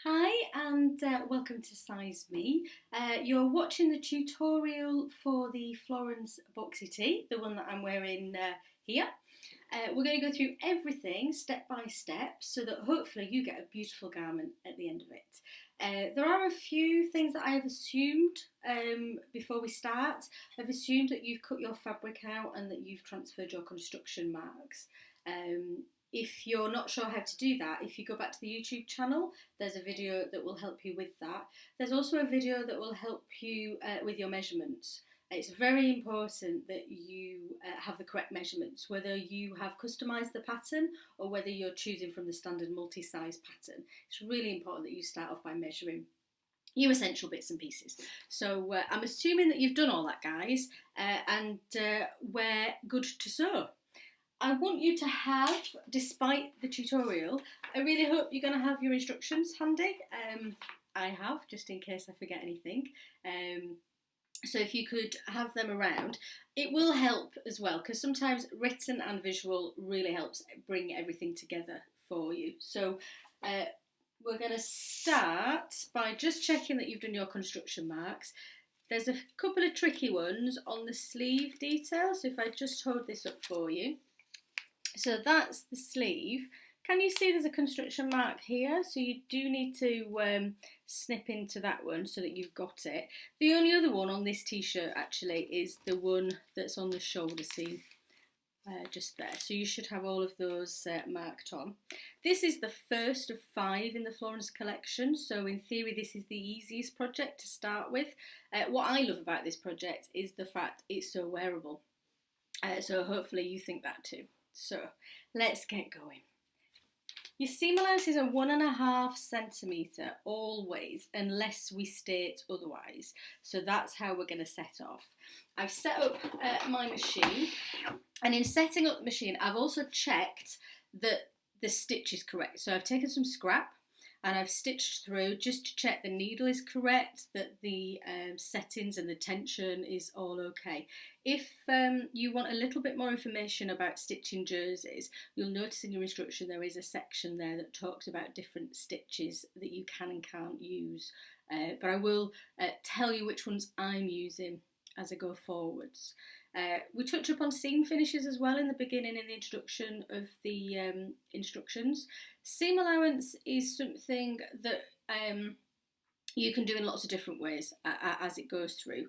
Hi and welcome to Size Me. You're watching the tutorial for the Florence Boxy Tee, the one that I'm wearing here. We're going to go through everything step by step so that hopefully you get a beautiful garment at the end of it. There are a few things that I have assumed before we start. I've assumed that you've cut your fabric out and that you've transferred your construction marks. If you're not sure how to do that, if you go back to the YouTube channel, there's a video that will help you with that. There's also a video that will help you with your measurements. It's very important that you have the correct measurements, whether you have customised the pattern or whether you're choosing from the standard multi-size pattern. It's really important that you start off by measuring your essential bits and pieces. So I'm assuming that you've done all that, guys, and we're good to sew. I want you to have, despite the tutorial, I really hope you're going to have your instructions handy. I have, just in case I forget anything. So if you could have them around, it will help as well, because sometimes written and visual really helps bring everything together for you. So we're going to start by just checking that you've done your construction marks. There's a couple of tricky ones on the sleeve detail, so if I just hold this up for you. So that's the sleeve. Can you see there's a construction mark here? So you do need to snip into that one so that you've got it. The only other one on this t-shirt actually is the one that's on the shoulder seam, just there. So you should have all of those marked on. This is the first of 5 in the Florence collection, so in theory this is the easiest project to start with. What I love about this project is the fact it's so wearable. So hopefully you think that too. So let's get going. Your seam allowance is a 1.5 centimetre always, unless we state otherwise. So that's how we're going to set off. I've set up my machine, and in setting up the machine, I've also checked that the stitch is correct. So I've taken some scrap and I've stitched through just to check the needle is correct, that the settings and the tension is all okay. If you want a little bit more information about stitching jerseys, you'll notice in your instruction there is a section there that talks about different stitches that you can and can't use. But I will tell you which ones I'm using as I go forwards. We touch upon seam finishes as well in the beginning, in the introduction of the instructions. Seam allowance is something that you can do in lots of different ways as it goes through.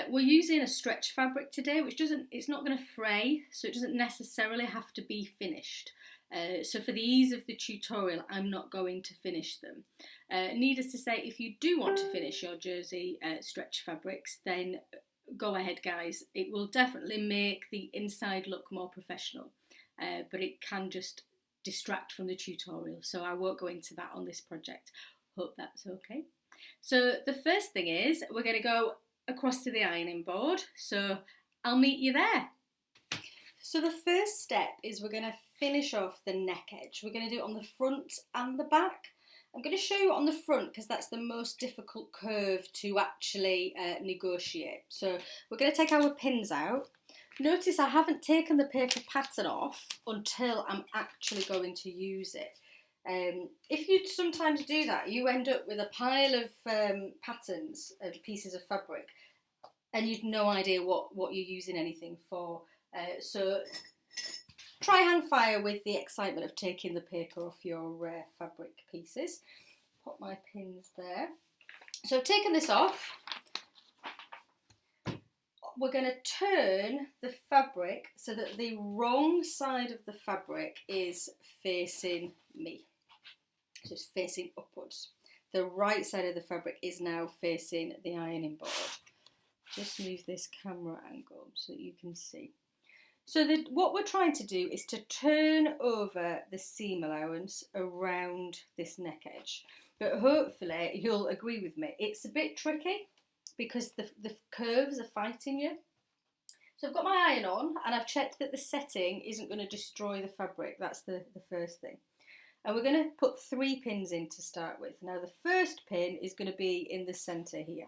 We're using a stretch fabric today, which it's not going to fray, so it doesn't necessarily have to be finished. So for the ease of the tutorial, I'm not going to finish them. Needless to say, if you do want to finish your jersey stretch fabrics, then go ahead, guys. It will definitely make the inside look more professional, but it can just distract from the tutorial, so I won't go into that on this project. Hope that's okay. So the first thing is we're going to go across to the ironing board, so I'll meet you there. So the first step is we're going to finish off the neck edge. We're going to do it on the front and the back. I'm going to show you on the front because that's the most difficult curve to actually negotiate. So we're going to take our pins out. Notice I haven't taken the paper pattern off until I'm actually going to use it. If you sometimes do that, you end up with a pile of patterns and pieces of fabric and you've no idea what you're using anything for. So try hang fire with the excitement of taking the paper off your fabric pieces. Put my pins there. So I've taken this off. We're going to turn the fabric so that the wrong side of the fabric is facing me. So it's facing upwards. The right side of the fabric is now facing the ironing board. Just move this camera angle so that you can see. So what we're trying to do is to turn over the seam allowance around this neck edge. But hopefully you'll agree with me, it's a bit tricky because the curves are fighting you. So I've got my iron on and I've checked that the setting isn't going to destroy the fabric. That's the first thing. And we're going to put 3 pins in to start with. Now the first pin is going to be in the centre here.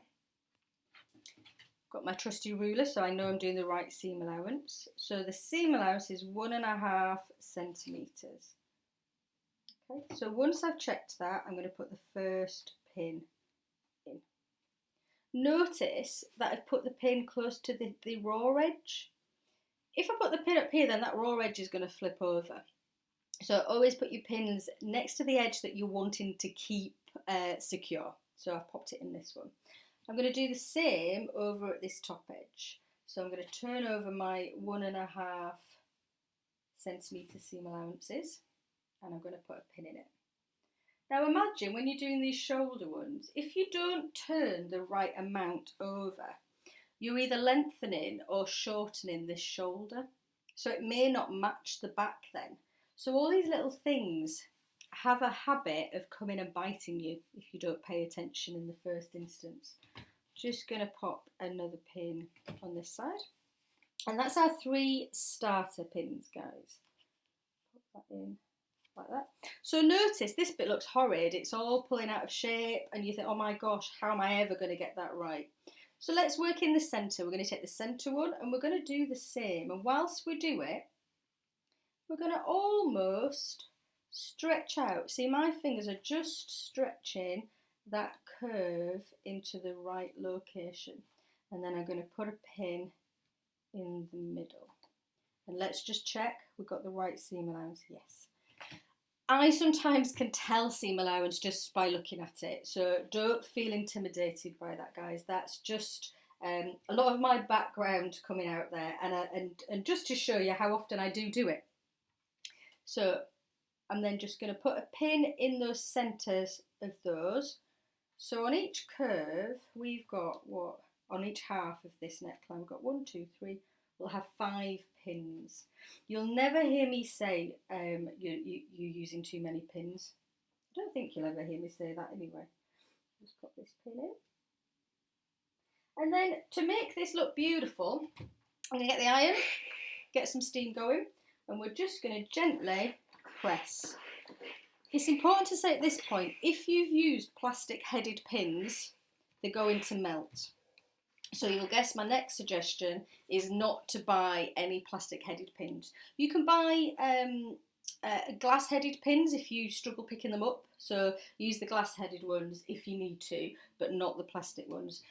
Got my trusty ruler, so I know I'm doing the right seam allowance. So the seam allowance is 1.5 centimetres. Okay, so once I've checked that, I'm going to put the first pin in. Notice that I've put the pin close to the raw edge. If I put the pin up here, then that raw edge is going to flip over. So always put your pins next to the edge that you're wanting to keep secure. So I've popped it in this one. I'm going to do the same over at this top edge. So I'm going to turn over my 1.5 centimetre seam allowances and I'm going to put a pin in it. Now imagine when you're doing these shoulder ones, if you don't turn the right amount over, you're either lengthening or shortening this shoulder. So it may not match the back then. So all these little things have a habit of coming and biting you if you don't pay attention in the first instance. Just going to pop another pin on this side. And that's our 3 starter pins, guys. Pop that in like that. So notice this bit looks horrid. It's all pulling out of shape and you think, oh my gosh, how am I ever going to get that right? So let's work in the centre. We're going to take the centre one and we're going to do the same. And whilst we do it, we're going to almost stretch out. See, my fingers are just stretching that curve into the right location. And then I'm going to put a pin in the middle. And let's just check we've got the right seam allowance. Yes. I sometimes can tell seam allowance just by looking at it. So don't feel intimidated by that, guys. That's just a lot of my background coming out there. And just to show you how often I do it. So I'm then just going to put a pin in those centres of those. So on each curve, we've got what? On each half of this neckline, we've got 1, 2, 3. We'll have 5 pins. You'll never hear me say you're using too many pins. I don't think you'll ever hear me say that anyway. Just put this pin in. And then to make this look beautiful, I'm going to get the iron, get some steam going, and we're just going to gently press. It's important to say at this point, if you've used plastic headed pins, they're going to melt. So you'll guess my next suggestion is not to buy any plastic headed pins. You can buy glass headed pins if you struggle picking them up. So use the glass headed ones if you need to, but not the plastic ones.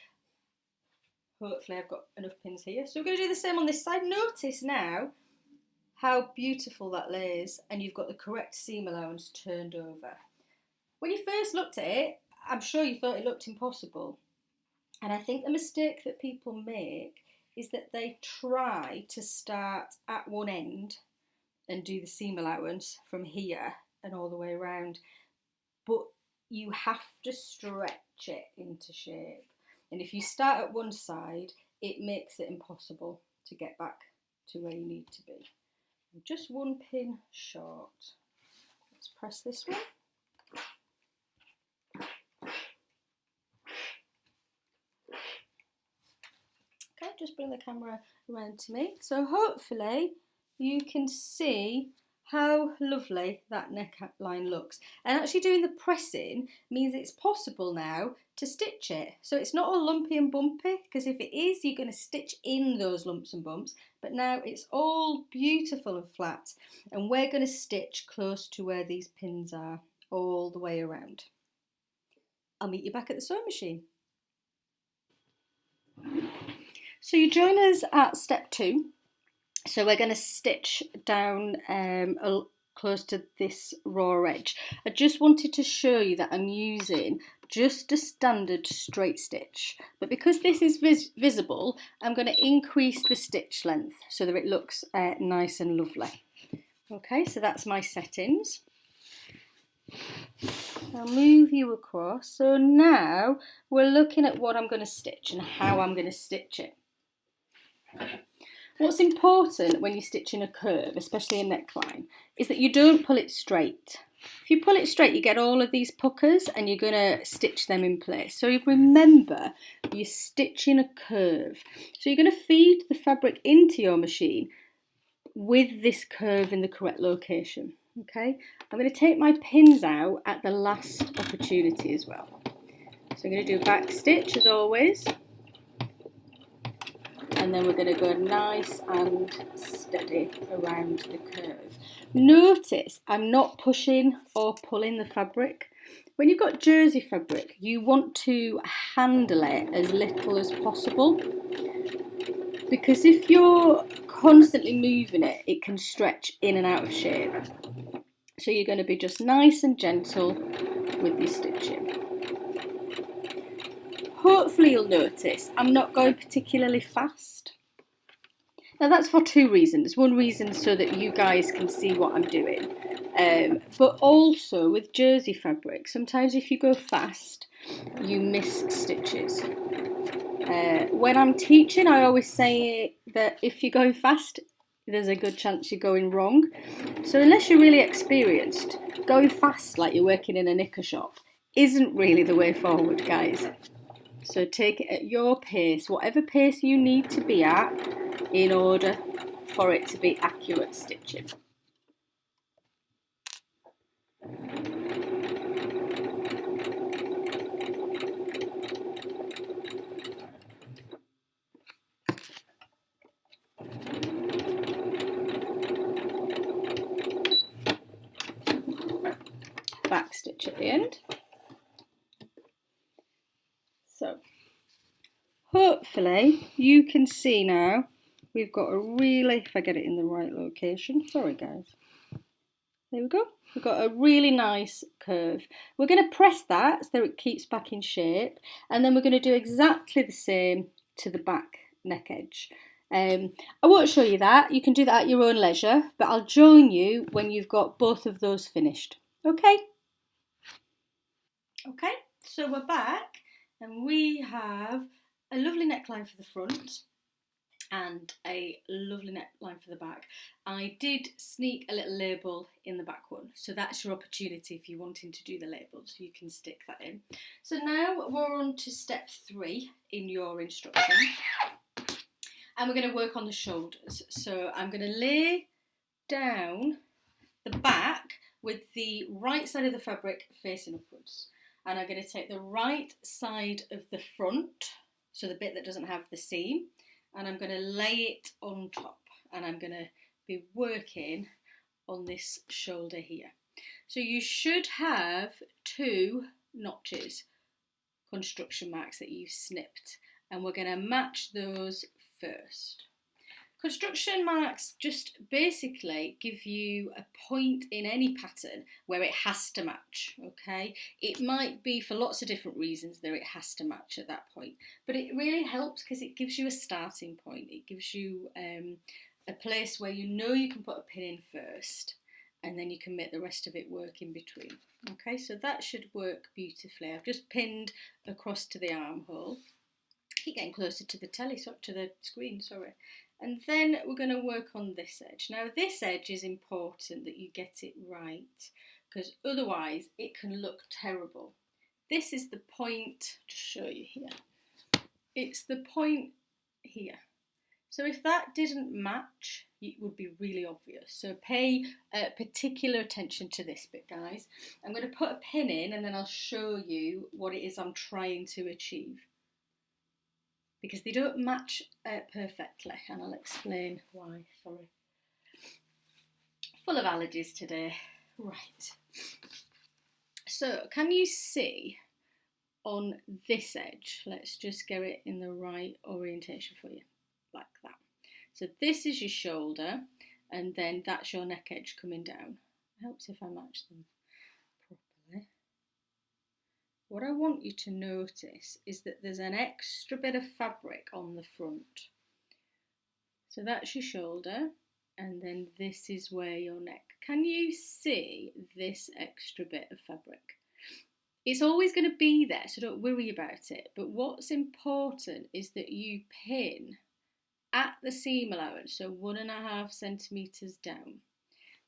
Hopefully I've got enough pins here. So we're going to do the same on this side. Notice now how beautiful that lays and you've got the correct seam allowance turned over. When you first looked at it, I'm sure you thought it looked impossible. And I think the mistake that people make is that they try to start at one end and do the seam allowance from here and all the way around. But you have to stretch it into shape. And if you start at one side, it makes it impossible to get back to where you need to be. I'm just 1 pin short. Let's press this one. Okay, just bring the camera around to me. So hopefully you can see how lovely that neckline looks. And actually doing the pressing means it's possible now to stitch it. So it's not all lumpy and bumpy, because if it is, you're going to stitch in those lumps and bumps. But now it's all beautiful and flat. And we're going to stitch close to where these pins are all the way around. I'll meet you back at the sewing machine. So you join us at step 2. So we're going to stitch down close to this raw edge. I just wanted to show you that I'm using just a standard straight stitch. But because this is visible, I'm going to increase the stitch length so that it looks nice and lovely. Okay, so that's my settings. I'll move you across. So now we're looking at what I'm going to stitch and how I'm going to stitch it. What's important when you're stitching a curve, especially a neckline, is that you don't pull it straight. If you pull it straight, you get all of these puckers and you're going to stitch them in place. So remember, you're stitching a curve. So you're going to feed the fabric into your machine with this curve in the correct location. Okay, I'm going to take my pins out at the last opportunity as well. So I'm going to do a back stitch as always. and then we're going to go nice and steady around the curve. Notice I'm not pushing or pulling the fabric. When you've got jersey fabric, you want to handle it as little as possible, because if you're constantly moving it, it can stretch in and out of shape. So you're going to be just nice and gentle with your stitching. Hopefully you'll notice I'm not going particularly fast. Now that's for two reasons. One reason so that you guys can see what I'm doing. But also with jersey fabric, sometimes if you go fast, you miss stitches. When I'm teaching, I always say that if you're going fast, there's a good chance you're going wrong. So unless you're really experienced, going fast like you're working in a knicker shop isn't really the way forward, guys. So take it at your pace, whatever pace you need to be at in order for it to be accurate stitching. Back stitch at the end. So hopefully you can see now we've got a really, if I get it in the right location, sorry guys, there we go, we've got a really nice curve. We're going to press that so it keeps back in shape, and then we're going to do exactly the same to the back neck edge. I won't show you that, you can do that at your own leisure, but I'll join you when you've got both of those finished. Okay, so we're back and we have a lovely neckline for the front and a lovely neckline for the back. I did sneak a little label in the back one, so that's your opportunity if you're wanting to do the labels, you can stick that in. So now we're on to step 3 in your instructions, and we're going to work on the shoulders. So I'm going to lay down the back with the right side of the fabric facing upwards, and I'm going to take the right side of the front, so the bit that doesn't have the seam, and I'm going to lay it on top, and I'm going to be working on this shoulder here. So you should have 2 notches, construction marks that you've snipped, and we're going to match those first. Construction marks just basically give you a point in any pattern where it has to match, okay? It might be for lots of different reasons that it has to match at that point, but it really helps because it gives you a starting point. It gives you a place where you know you can put a pin in first, and then you can make the rest of it work in between. Okay, so that should work beautifully. I've just pinned across to the armhole. Keep getting closer to the telly, to the screen, sorry. And then we're going to work on this edge. Now this edge is important that you get it right, because otherwise it can look terrible. This is the point, just show you here. It's the point here. So if that didn't match, it would be really obvious. So pay particular attention to this bit, guys. I'm going to put a pin in and then I'll show you what it is I'm trying to achieve, because they don't match perfectly, and I'll explain why, sorry. Full of allergies today. Right. So can you see on this edge, let's just get it in the right orientation for you, like that. So this is your shoulder, and then that's your neck edge coming down. It helps if I match them properly. What I want you to notice is that there's an extra bit of fabric on the front. So that's your shoulder, and then this is where your neck. Can you see this extra bit of fabric? It's always going to be there, so don't worry about it. But what's important is that you pin at the seam allowance, so 1.5 centimetres down.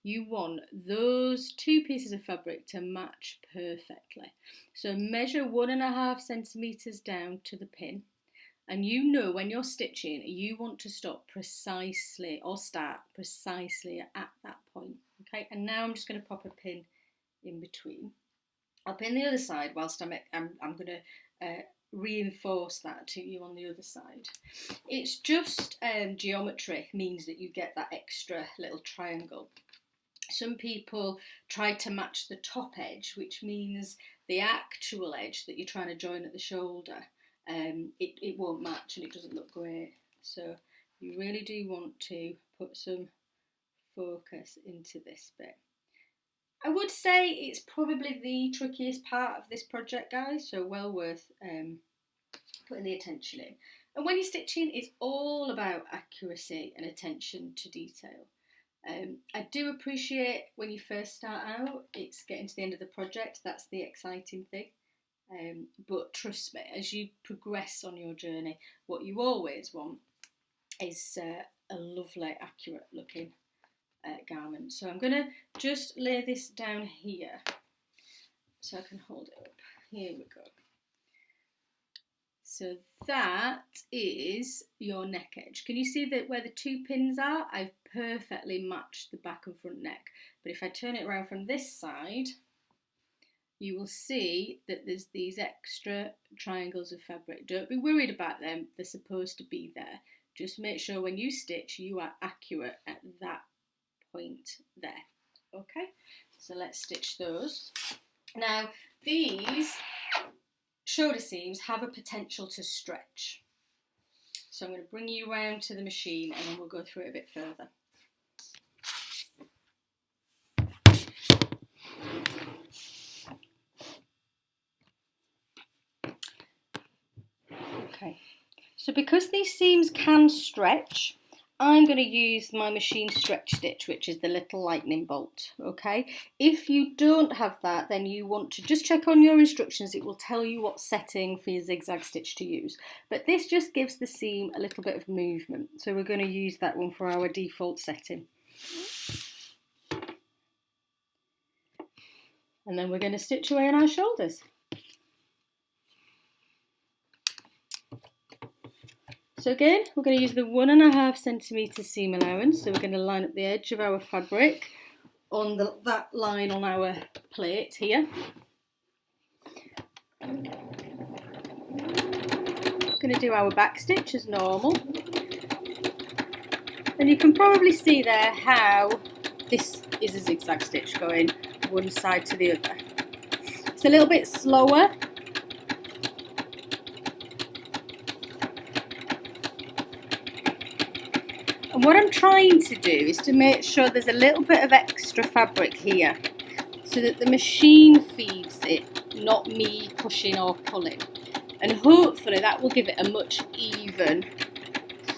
You want those 2 pieces of fabric to match perfectly. So measure 1.5 centimetres down to the pin, and you know when you're stitching you want to stop precisely or start precisely at that point. Okay, and now I'm just going to pop a pin in between. I'll pin the other side whilst I'm going to reinforce that to you on the other side. It's just geometry means that you get that extra little triangle. Some people try to match the top edge, which means the actual edge that you're trying to join at the shoulder, it won't match and it doesn't look great. So you really do want to put some focus into this bit. I would say it's probably the trickiest part of this project, guys, so well worth putting the attention in. And when you're stitching, it's all about accuracy and attention to detail. I do appreciate when you first start out, it's getting to the end of the project, that's the exciting thing. But trust me, as you progress on your journey, what you always want is a lovely, accurate looking garment. So I'm going to just lay this down here so I can hold it up. Here we go. So that is your neck edge. Can you see that where the two pins are? I've perfectly matched the back and front neck. But if I turn it around from this side, you will see that there's these extra triangles of fabric. Don't be worried about them. They're supposed to be there. Just make sure when you stitch, you are accurate at that point there. Okay, so let's stitch those. Now, these shoulder seams have a potential to stretch. So I'm going to bring you around to the machine and then we'll go through it a bit further. Okay, so because these seams can stretch, I'm going to use my machine stretch stitch, which is the little lightning bolt, okay? If you don't have that, then you want to just check on your instructions. It will tell you what setting for your zigzag stitch to use. But this just gives the seam a little bit of movement. So we're going to use that one for our default setting. And then we're going to stitch away on our shoulders. So again, we're going to use the 1.5 centimetre seam allowance. So we're going to line up the edge of our fabric on that line on our plate here. We're going to do our back stitch as normal. And you can probably see there how this is a zigzag stitch going one side to the other. It's a little bit slower. And what I'm trying to do is to make sure there's a little bit of extra fabric here so that the machine feeds it, not me pushing or pulling. And hopefully that will give it a much even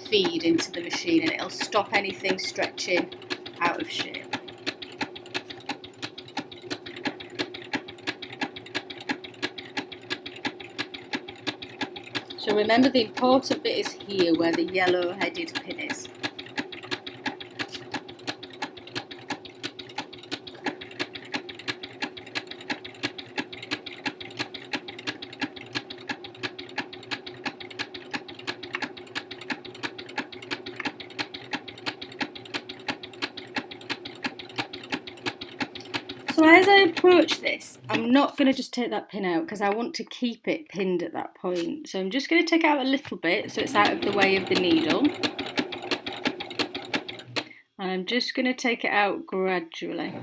feed into the machine and it'll stop anything stretching out of shape. So remember, the important bit is here where the yellow headed pin is. So as I approach this, I'm not going to just take that pin out because I want to keep it pinned at that point. So I'm just going to take out a little bit so it's out of the way of the needle. And I'm just going to take it out gradually.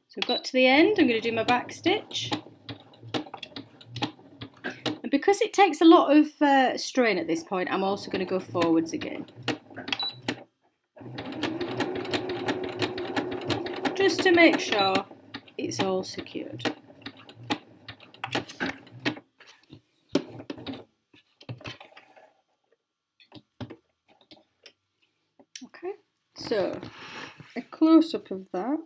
So I've got to the end, I'm going to do my back stitch. And because it takes a lot of strain at this point, I'm also going to go forwards again. Just to make sure it's all secured. Okay, so a close-up of that.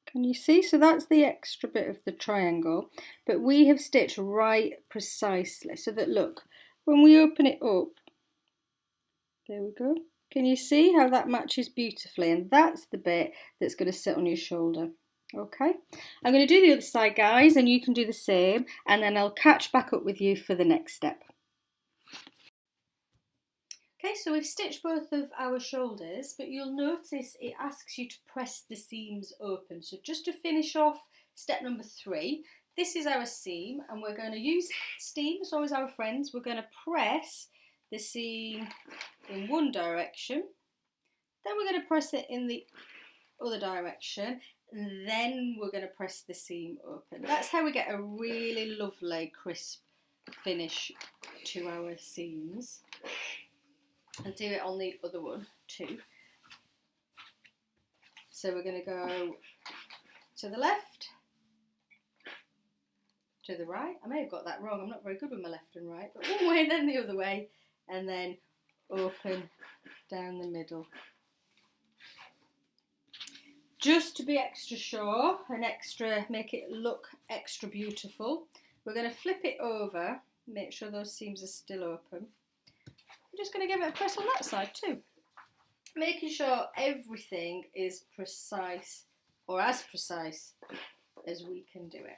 Can you see? So that's the extra bit of the triangle, but we have stitched right precisely so that, look, when we open it up, there we go. Can you see how that matches beautifully? And that's the bit that's going to sit on your shoulder. Okay, I'm going to do the other side, guys, and you can do the same, and then I'll catch back up with you for the next step. Okay, so we've stitched both of our shoulders, but you'll notice it asks you to press the seams open. So just to finish off step number 3, this is our seam, and we're going to use steam, as always our friends. We're going to press the seam in one direction, then we're going to press it in the other direction, and then we're going to press the seam open. That's how we get a really lovely crisp finish to our seams. And do it on the other one too. So we're going to go to the left, to the right. I may have got that wrong, I'm not very good with my left and right, but one way then the other way, and then open down the middle. Just to be extra sure and make it look extra beautiful, we're going to flip it over, make sure those seams are still open. I'm just going to give it a press on that side too, making sure everything is precise, or as precise as we can do it.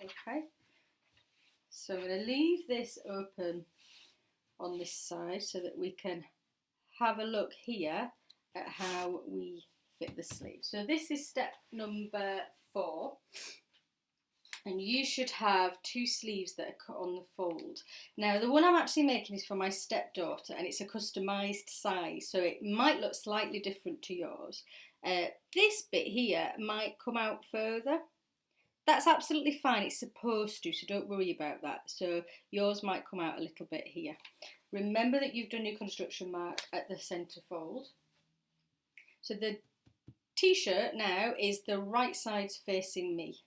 Okay, so I'm going to leave this open on this side so that we can have a look here at how we fit the sleeve. So this is step number 4. And you should have 2 sleeves that are cut on the fold. Now the one I'm actually making is for my stepdaughter, and it's a customised size, so it might look slightly different to yours. This bit here might come out further. That's absolutely fine, it's supposed to, so don't worry about that. So yours might come out a little bit here. Remember that you've done your construction mark at the centre fold. So the t-shirt now is the right side's facing me.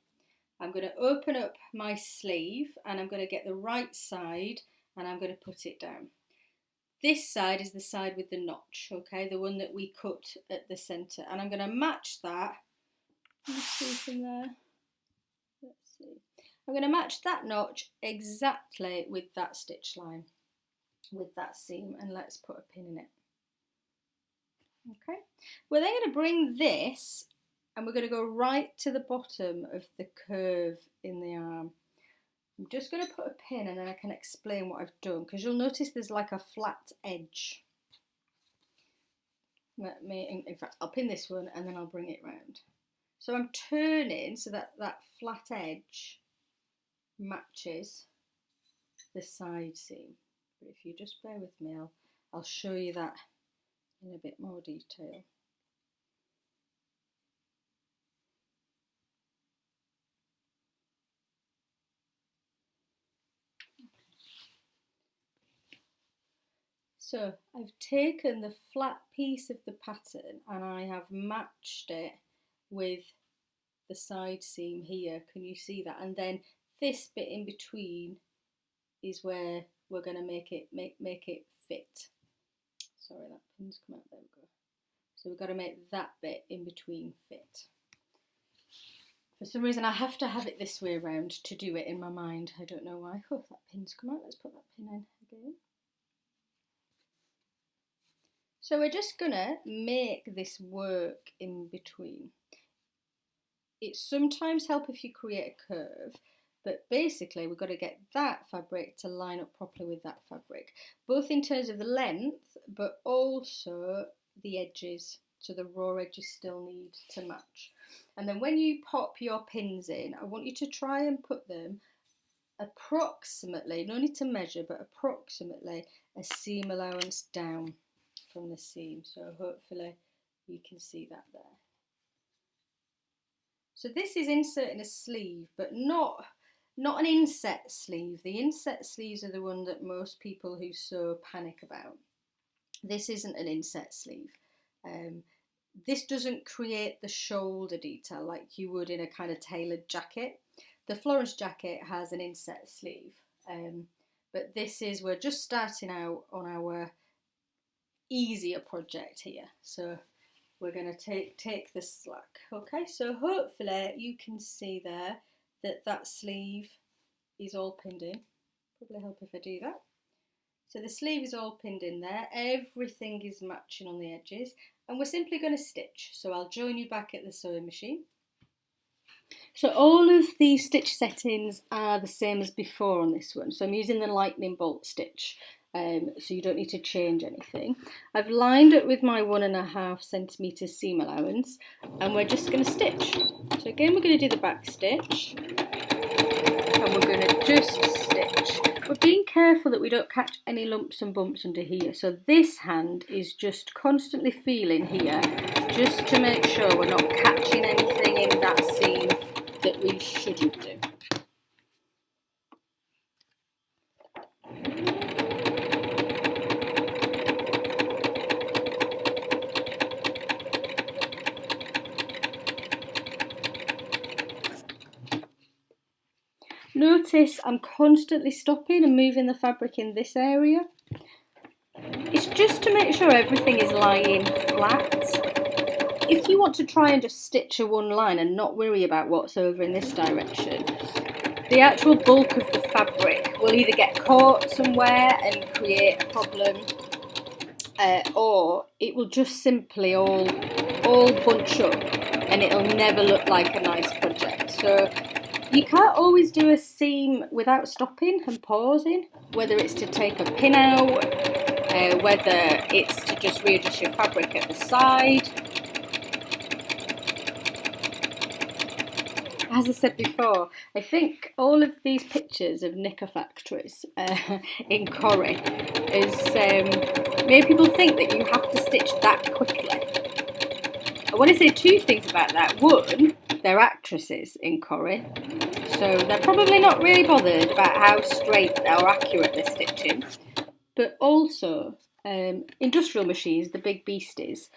I'm going to open up my sleeve and I'm going to get the right side and I'm going to put it down. This side is the side with the notch, okay, the one that we cut at the centre, and I'm going to match that. Let's see from there. Let's see. I'm going to match that notch exactly with that stitch line, with that seam, and let's put a pin in it. Okay, we're then going to bring this and we're going to go right to the bottom of the curve in the arm. I'm just going to put a pin and then I can explain what I've done, because you'll notice there's like a flat edge. In fact, I'll pin this one and then I'll bring it round. So I'm turning so that that flat edge matches the side seam. But if you just bear with me, I'll show you that in a bit more detail. So I've taken the flat piece of the pattern and I have matched it with the side seam here. Can you see that? And then this bit in between is where we're going to make it fit. Sorry, that pin's come out. There we go. So we've got to make that bit in between fit. For some reason I have to have it this way around to do it in my mind. I don't know why. Oh, that pin's come out. Let's put that pin in again. So we're just going to make this work in between. It sometimes helps if you create a curve, but basically we've got to get that fabric to line up properly with that fabric, both in terms of the length, but also the edges. So the raw edges still need to match. And then when you pop your pins in, I want you to try and put them approximately, no need to measure, but approximately a seam allowance down from the seam. So hopefully you can see that there. So this is inserting a sleeve, but not an inset sleeve. The inset sleeves are the one that most people who sew panic about. This isn't an inset sleeve. This doesn't create the shoulder detail like you would in a kind of tailored jacket. The Florence jacket has an inset sleeve, but we're just starting out on our easier project here. So we're going to take the slack. Okay, so hopefully you can see there that sleeve is all pinned in. Probably help if I do that. So the sleeve is all pinned in there. Everything is matching on the edges. And we're simply going to stitch. So I'll join you back at the sewing machine. So all of the stitch settings are the same as before on this one. So I'm using the lightning bolt stitch. so you don't need to change anything. I've lined it with my 1.5 centimetre seam allowance, and we're just going to stitch. So again, we're going to do the back stitch, and we're going to just stitch. We're being careful that we don't catch any lumps and bumps under here. So this hand is just constantly feeling here, just to make sure we're not catching anything in that seam that we shouldn't do. Notice I'm constantly stopping and moving the fabric in this area. It's just to make sure everything is lying flat. If you want to try and just stitch a one line and not worry about what's over in this direction, the actual bulk of the fabric will either get caught somewhere and create a problem, or it will just simply all bunch up and it'll never look like a nice project. So you can't always do a seam without stopping and pausing, whether it's to take a pin out, whether it's to just readjust your fabric at the side. As I said before, I think all of these pictures of knicker factories in Corrie has made people think that you have to stitch that quickly. I want to say two things about that. One, they're actresses in Corrie, so they're probably not really bothered about how straight or accurate they're stitching. But also, industrial machines, the big beasties,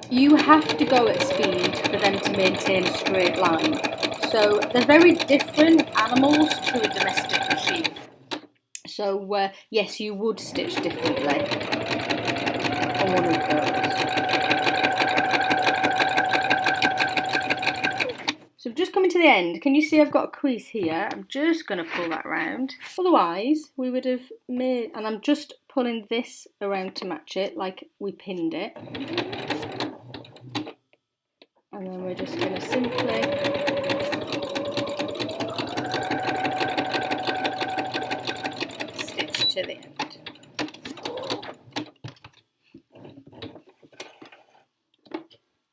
you have to go at speed for them to maintain a straight line. So they're very different animals to a domestic machine. So yes, you would stitch differently on one of those. So I'm just coming to the end. Can you see I've got a crease here? I'm just going to pull that round. Otherwise, we would have made, and I'm just pulling this around to match it, like we pinned it. And then we're just going to simply stitch to the end.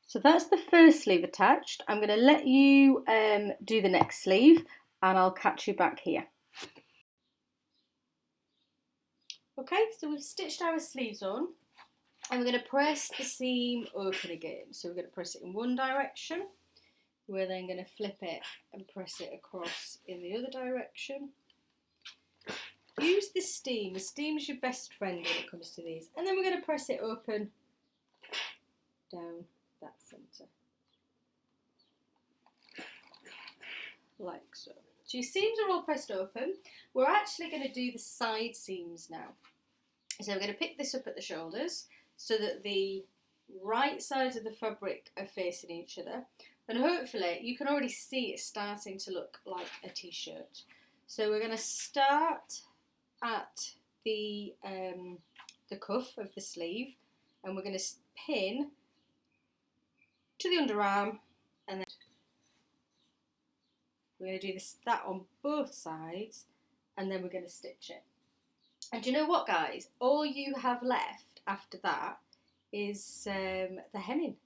So that's the first sleeve attached. I'm going to let you do the next sleeve and I'll catch you back here. Okay, so we've stitched our sleeves on and we're going to press the seam open again. So we're going to press it in one direction. We're then going to flip it and press it across in the other direction. Use the steam. The steam is your best friend when it comes to these. And then we're going to press it open down that centre, like so. So your seams are all pressed open. We're actually going to do the side seams now. So we're going to pick this up at the shoulders so that the right sides of the fabric are facing each other, and hopefully you can already see it starting to look like a t-shirt. So we're going to start at the cuff of the sleeve, and we're going to pin to the underarm, and then we're going to do that on both sides, and then we're going to stitch it. And do you know what, guys? All you have left after that is the hemming.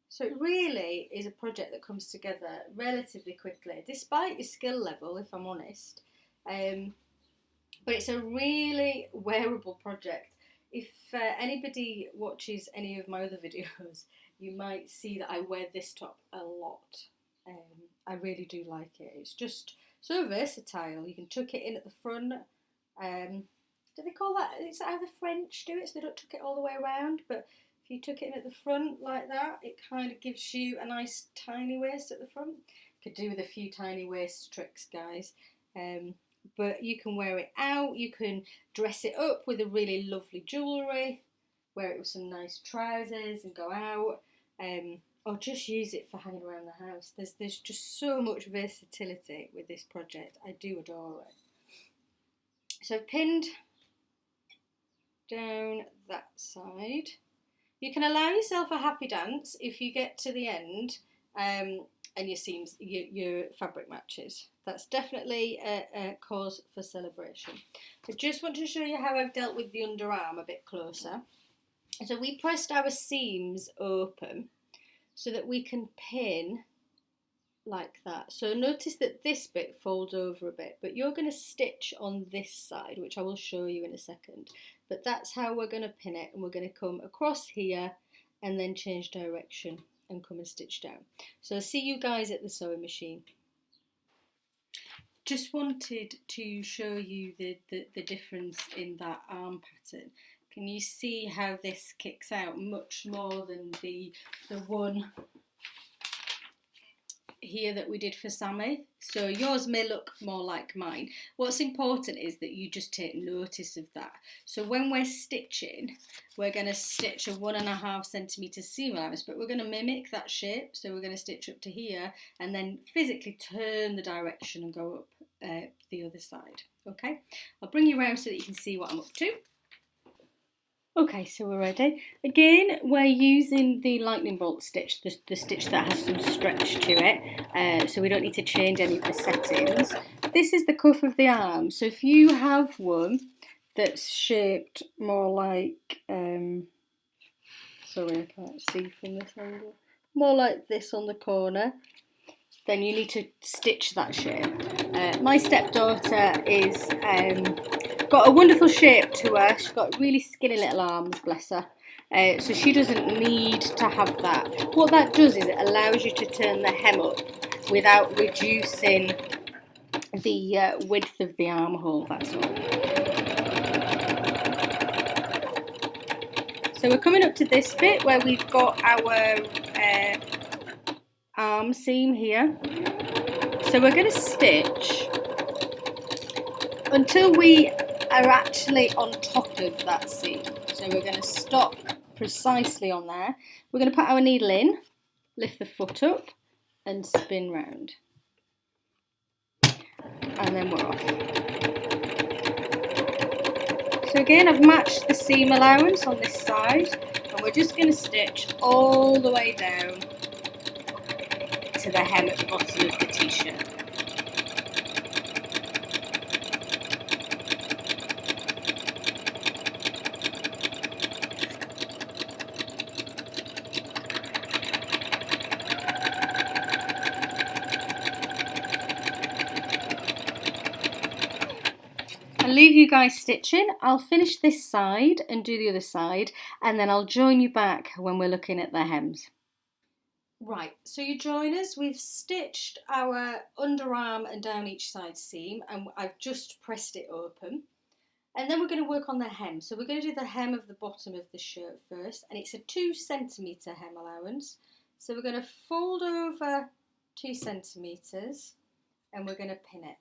So it really is a project that comes together relatively quickly, despite your skill level, if I'm honest. But it's a really wearable project. If anybody watches any of my other videos, you might see that I wear this top a lot. I really do like it. It's just so versatile. You can tuck it in at the front. Do they call that? Is that how the French do it? So they don't tuck it all the way around, but if you tuck it in at the front like that, it kind of gives you a nice tiny waist at the front. Could do with a few tiny waist tricks, guys. But you can wear it out. You can dress it up with a really lovely jewellery. Wear it with some nice trousers and go out. Or just use it for hanging around the house. There's just so much versatility with this project. I do adore it. So I've pinned down that side. You can allow yourself a happy dance if you get to the end and your seams, your fabric matches. That's definitely a cause for celebration. I just want to show you how I've dealt with the underarm a bit closer. So we pressed our seams open so that we can pin like that. So notice that this bit folds over a bit, but you're going to stitch on this side, which I will show you in a second. But that's how we're going to pin it, and we're going to come across here and then change direction and come and stitch down. So I'll see you guys at the sewing machine. Just wanted to show you the difference in that arm pattern. Can you see how this kicks out much more than the one here that we did for Sammy? So yours may look more like mine. What's important is that you just take notice of that. So when we're stitching, we're going to stitch a 1.5 centimetre seam allowance, but we're going to mimic that shape. So we're going to stitch up to here and then physically turn the direction and go up the other side. Okay, I'll bring you around so that you can see what I'm up to. Okay, so we're ready. Again, we're using the lightning bolt stitch, the stitch that has some stretch to it, so we don't need to change any of the settings. This is the cuff of the arm, so if you have one that's shaped more like, sorry I can't see from this angle, more like this on the corner, then you need to stitch that shape. My stepdaughter is got a wonderful shape to her. She's got really skinny little arms, bless her. So she doesn't need to have that. What that does is it allows you to turn the hem up without reducing the width of the armhole, that's all. So we're coming up to this bit where we've got our arm seam here. So we're going to stitch until we are actually on top of that seam. So we're going to stop precisely on there. We're going to put our needle in, lift the foot up and spin round. And then we're off. So again, I've matched the seam allowance on this side, and we're just going to stitch all the way down to the hem at the bottom of the t-shirt. I'll leave you guys stitching. I'll finish this side and do the other side, and then I'll join you back when we're looking at the hems. Right, so you join us. We've stitched our underarm and down each side seam, and I've just pressed it open. And then we're going to work on the hem. So we're going to do the hem of the bottom of the shirt first, and it's a 2 centimetre hem allowance. So we're going to fold over 2 centimetres and we're going to pin it.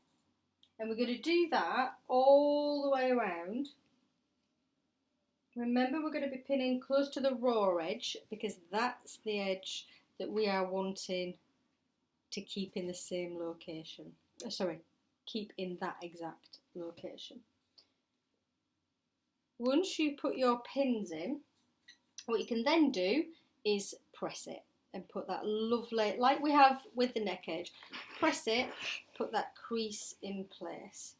And we're going to do that all the way around. Remember, we're going to be pinning close to the raw edge because that's the edge that we are wanting to keep in the same location. Keep in that exact location. Once you put your pins in, what you can then do is press it and put that lovely, like we have with the neck edge, press it, put that crease in place.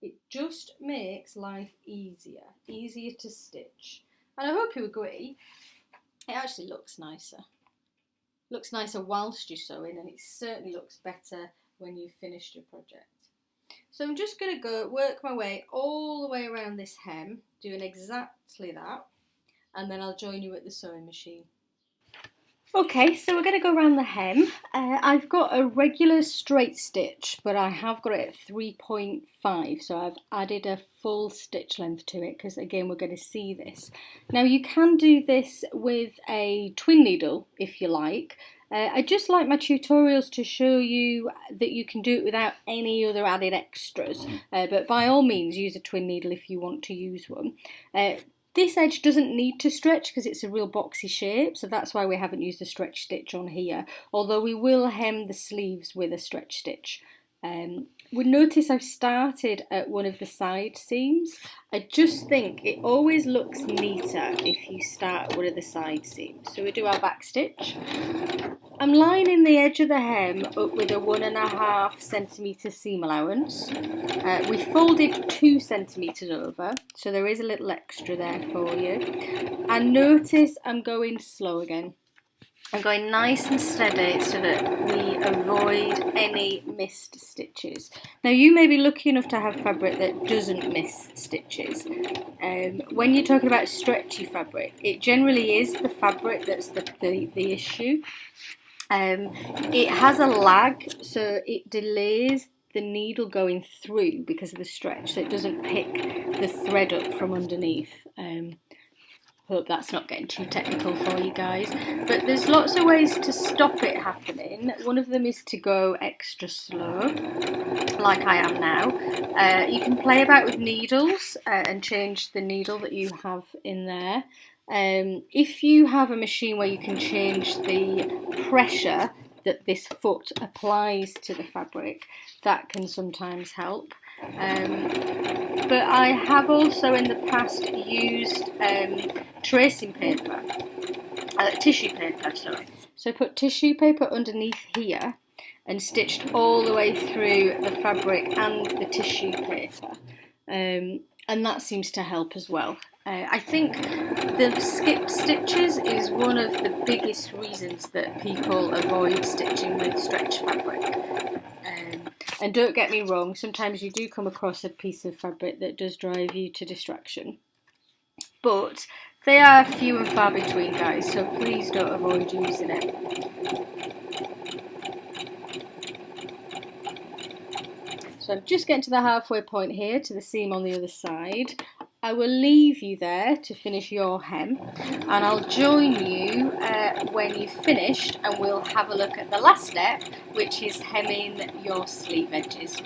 It just makes life easier to stitch. And I hope you agree, it actually looks nicer. Looks nicer whilst you're sewing, and it certainly looks better when you've finished your project. So I'm just going to work my way all the way around this hem, doing exactly that, and then I'll join you at the sewing machine. Okay, so we're going to go around the hem. I've got a regular straight stitch, but I have got it at 3.5, so I've added a full stitch length to it because, again, we're going to see this. Now, you can do this with a twin needle if you like. I just like my tutorials to show you that you can do it without any other added extras, but by all means use a twin needle if you want to use one. This edge doesn't need to stretch because it's a real boxy shape, so that's why we haven't used a stretch stitch on here, although we will hem the sleeves with a stretch stitch. We'll notice I've started at one of the side seams. I just think it always looks neater if you start at one of the side seams. So we do our back stitch. I'm lining the edge of the hem up with a 1.5 centimetre seam allowance. We folded 2 centimetres over, so there is a little extra there for you. And notice I'm going slow again. I'm going nice and steady so that we avoid any missed stitches. Now you may be lucky enough to have fabric that doesn't miss stitches. When you're talking about stretchy fabric, it generally is the fabric that's the issue. It has a lag, so it delays the needle going through because of the stretch, so it doesn't pick the thread up from underneath. Hope that's not getting too technical for you guys, but there's lots of ways to stop it happening. One of them is to go extra slow, like I am now. You can play about with needles and change the needle that you have in there. If you have a machine where you can change the pressure that this foot applies to the fabric, that can sometimes help. But I have also in the past used tracing paper, tissue paper, sorry. So I put tissue paper underneath here and stitched all the way through the fabric and the tissue paper. And that seems to help as well. I think the skipped stitches is one of the biggest reasons that people avoid stitching with stretch fabric. And don't get me wrong, sometimes you do come across a piece of fabric that does drive you to distraction. But they are few and far between, guys, so please don't avoid using it. So I'm just getting to the halfway point here, to the seam on the other side. I will leave you there to finish your hem, and I'll join you when you've finished, and we'll have a look at the last step, which is hemming your sleeve edges.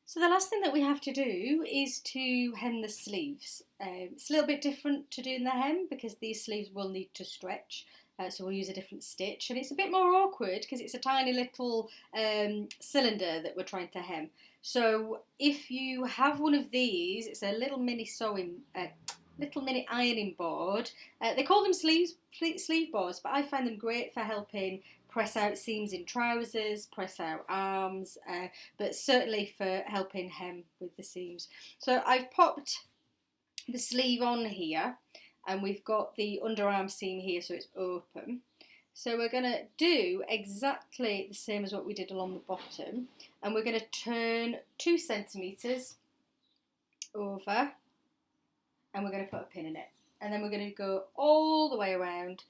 So the last thing that we have to do is to hem the sleeves. It's a little bit different to doing the hem because these sleeves will need to stretch. So we'll use a different stitch, and it's a bit more awkward because it's a tiny little cylinder that we're trying to hem. So if you have one of these, it's a little mini ironing board. They call them sleeve boards, but I find them great for helping press out seams in trousers, press out arms, but certainly for helping hem with the seams. So I've popped the sleeve on here, and we've got the underarm seam here, so it's open. So we're going to do exactly the same as what we did along the bottom, and we're going to turn 2 centimetres over, and we're going to put a pin in it, and then we're going to go all the way around,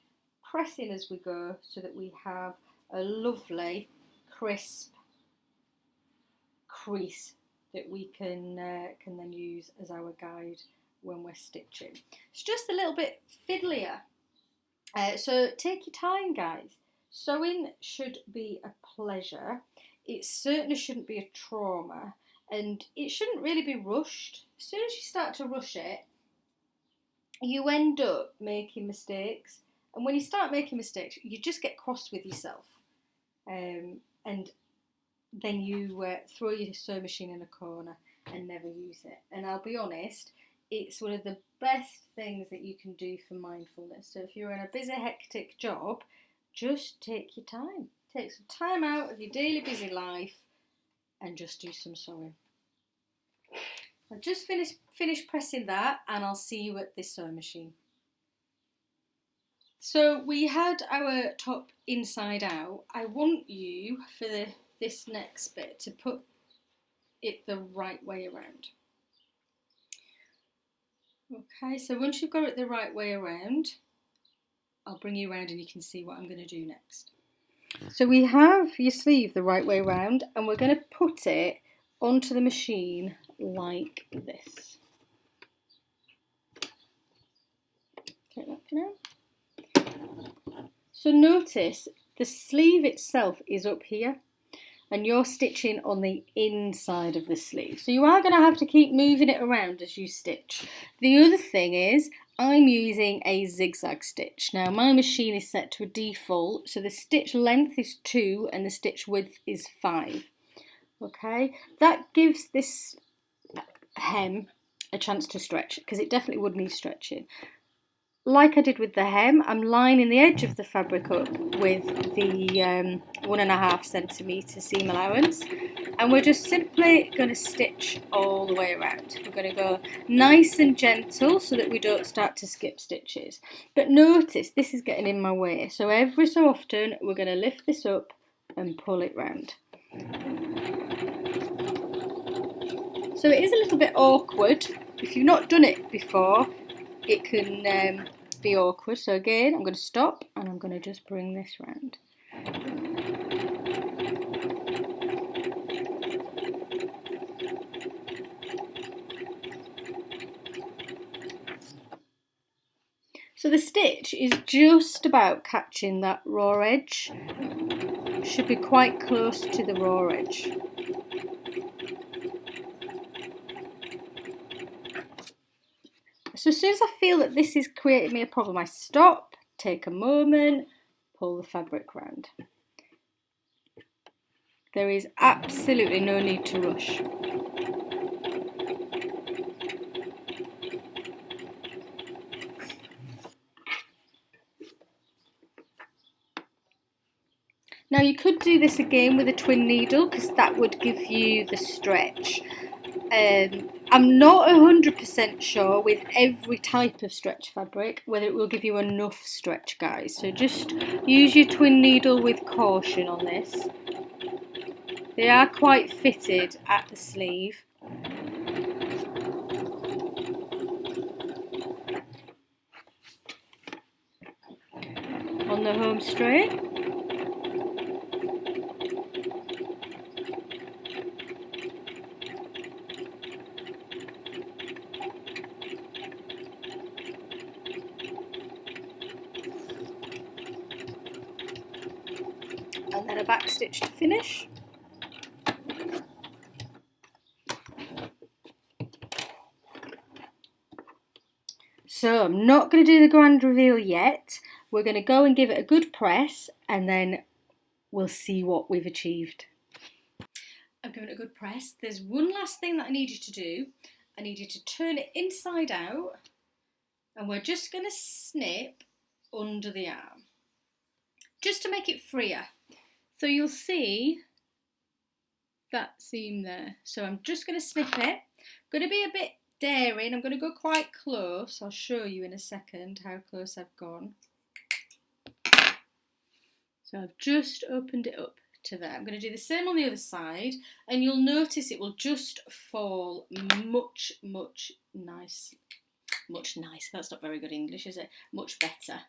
pressing as we go, so that we have a lovely crisp crease that we can then use as our guide when we're stitching. It's just a little bit fiddlier, so take your time, guys. Sewing should be a pleasure. It certainly shouldn't be a trauma, and it shouldn't really be rushed. As soon as you start to rush it, you end up making mistakes, and when you start making mistakes, you just get cross with yourself, and then you throw your sewing machine in a corner and never use it. And I'll be honest, it's one of the best things that you can do for mindfulness. So if you're in a busy, hectic job, just take your time. Take some time out of your daily busy life and just do some sewing. I've just finished pressing that, and I'll see you at this sewing machine. So we had our top inside out. I want you, for this next bit, to put it the right way around. Okay, so once you've got it the right way around, I'll bring you around and you can see what I'm going to do next. So we have your sleeve the right way around, and we're going to put it onto the machine like this. Take that for now. So notice the sleeve itself is up here, and you're stitching on the inside of the sleeve. So you are going to have to keep moving it around as you stitch. The other thing is, I'm using a zigzag stitch. Now my machine is set to a default, so the stitch length is 2 and the stitch width is 5. Okay, that gives this hem a chance to stretch, because it definitely would need stretching. like I did with the hem, I'm lining the edge of the fabric up with the 1.5 centimetre seam allowance, and we're just simply going to stitch all the way around. We're going to go nice and gentle so that we don't start to skip stitches. But notice this is getting in my way, so every so often we're going to lift this up and pull it round. So it is a little bit awkward. If you've not done it before, it can be awkward. So again, I'm going to stop and I'm going to just bring this round. So the stitch is just about catching that raw edge. Should be quite close to the raw edge. So as soon as I feel that this is creating me a problem, I stop, take a moment, pull the fabric round. There is absolutely no need to rush. Now you could do this again with a twin needle because that would give you the stretch. I'm not 100% sure with every type of stretch fabric whether it will give you enough stretch, guys. So just use your twin needle with caution on this. They are quite fitted at the sleeve. On the home straight. And then a back stitch to finish. So I'm not going to do the grand reveal yet. We're going to go and give it a good press and then we'll see what we've achieved. I've given it a good press. There's one last thing that I need you to do. I need you to turn it inside out and we're just going to snip under the arm just to make it freer. So you'll see that seam there. So I'm just going to snip it. Going to be a bit daring. I'm going to go quite close. I'll show you in a second how close I've gone. So I've just opened it up to there. I'm going to do the same on the other side and you'll notice it will just fall much nice. That's not very good English, is it? Much better.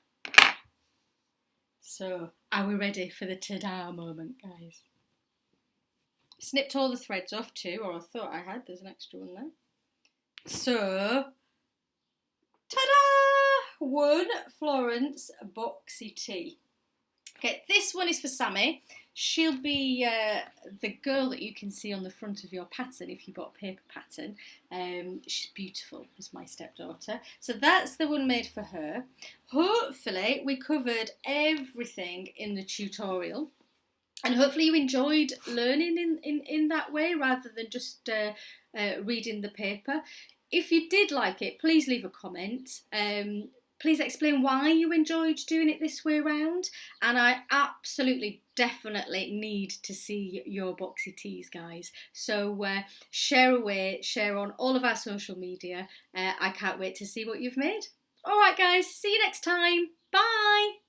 So are we ready for the ta-da moment, guys? Snipped all the threads off too, or I thought I had. There's an extra one there. So, ta-da! One Florence Boxy Tee. Okay, this one is for Sammy. She'll be the girl that you can see on the front of your pattern if you bought a paper pattern. She's beautiful, is my stepdaughter. So that's the one made for her. Hopefully we covered everything in the tutorial. And hopefully you enjoyed learning in that way rather than just reading the paper. If you did like it, please leave a comment. Please explain why you enjoyed doing it this way around. And I absolutely, definitely need to see your boxy tees, guys. So share away, share on all of our social media. I can't wait to see what you've made. All right, guys, see you next time. Bye.